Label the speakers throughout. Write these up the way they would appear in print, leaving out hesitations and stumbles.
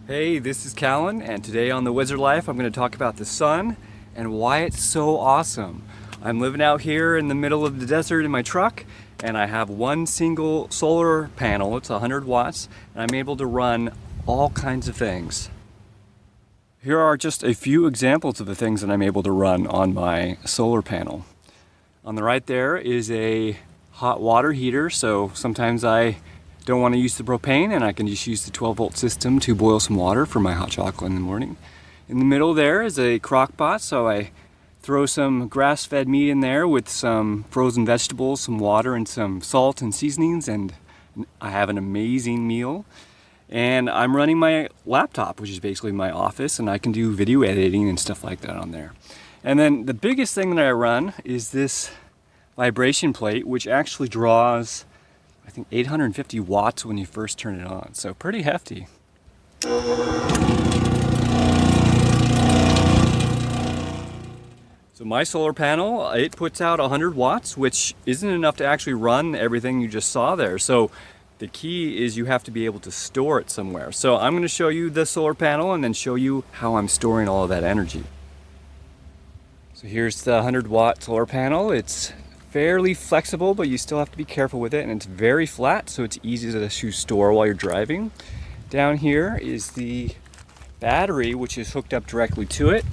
Speaker 1: Hey, this is Cahlen, and today on The Wizard Life I'm going to talk about the sun and why it's so awesome. I'm living out here in the middle of the desert in my truck, and I have one single solar panel. It's 100 watts, and I'm able to run all kinds of things. Here are just a few examples of the things that I'm able to run on my solar panel. On the right there is a hot water heater, so sometimes I don't want to use the propane and I can just use the 12-volt system to boil some water for my hot chocolate in the morning. In the middle there is a crock pot, so I throw some grass-fed meat in there with some frozen vegetables, some water, and some salt and seasonings, and I have an amazing meal. And I'm running my laptop, which is basically my office, and I can do video editing and stuff like that on there. And then the biggest thing that I run is this vibration plate, which actually draws, I think, 850 watts when you first turn it on, so pretty hefty. So my solar panel, it puts out 100 watts, which isn't enough to actually run everything you just saw there. So the key is you have to be able to store it somewhere. So I'm going to show you the solar panel and then show you how I'm storing all of that energy. So here's the 100 watt solar panel. It's fairly flexible, but you still have to be careful with it, and it's very flat, so it's easy to store while you're driving. Down here is the battery, which is hooked up directly to it,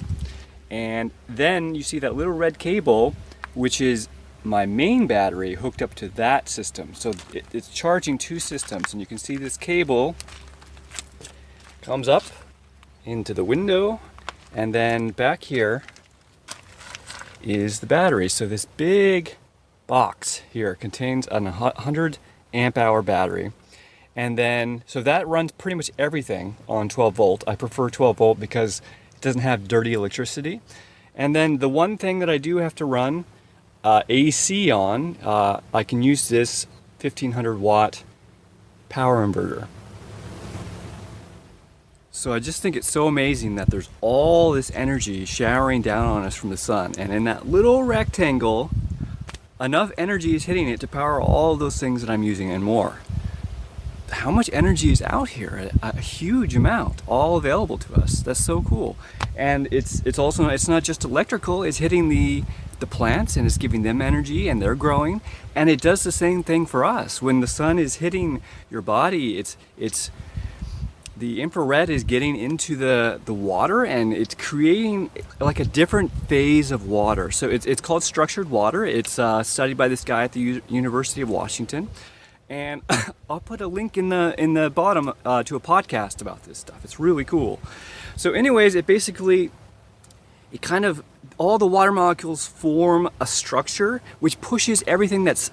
Speaker 1: and then you see that little red cable, which is my main battery hooked up to that system. So it's charging two systems, and you can see this cable comes up into the window, and then back here is the battery. So this big box here contains a 100 amp hour battery, and then so that runs pretty much everything on 12 volt. I prefer 12 volt because it doesn't have dirty electricity. And then the one thing that I do have to run AC on, I can use this 1500 watt power inverter. So I just think it's so amazing that there's all this energy showering down on us from the sun, and in that little rectangle enough energy is hitting it to power all of those things that I'm using and more. How much energy is out here? A huge amount, all available to us. That's so cool. And it's also, it's not just electrical, it's hitting the plants and it's giving them energy and they're growing. And it does the same thing for us. When the sun is hitting your body, it's the infrared is getting into the water, and it's creating like a different phase of water. So it's called structured water. It's studied by this guy at the University of Washington, and I'll put a link in the bottom to a podcast about this stuff. It's really cool. So anyways, it kind of, all the water molecules form a structure which pushes everything that's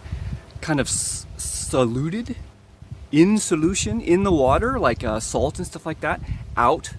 Speaker 1: kind of soluted in solution in the water, like salt and stuff like that, out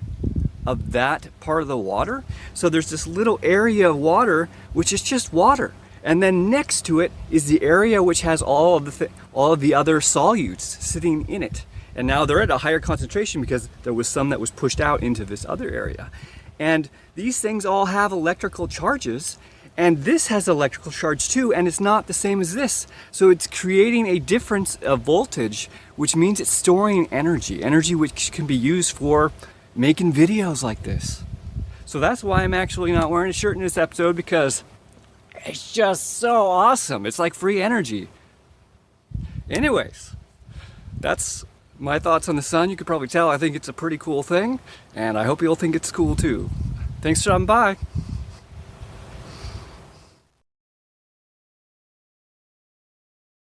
Speaker 1: of that part of the water. So there's this little area of water which is just water, and then next to it is the area which has all of the other solutes sitting in it. And now they're at a higher concentration because there was some that was pushed out into this other area. And these things all have electrical charges, and this has electrical charge too, and it's not the same as this. So it's creating a difference of voltage, which means it's storing energy which can be used for making videos like this. So that's why I'm actually not wearing a shirt in this episode, because it's just so awesome. It's like free energy. Anyways, that's my thoughts on the sun. You could probably tell I think it's a pretty cool thing, and I hope you'll think it's cool too. Thanks for stopping by.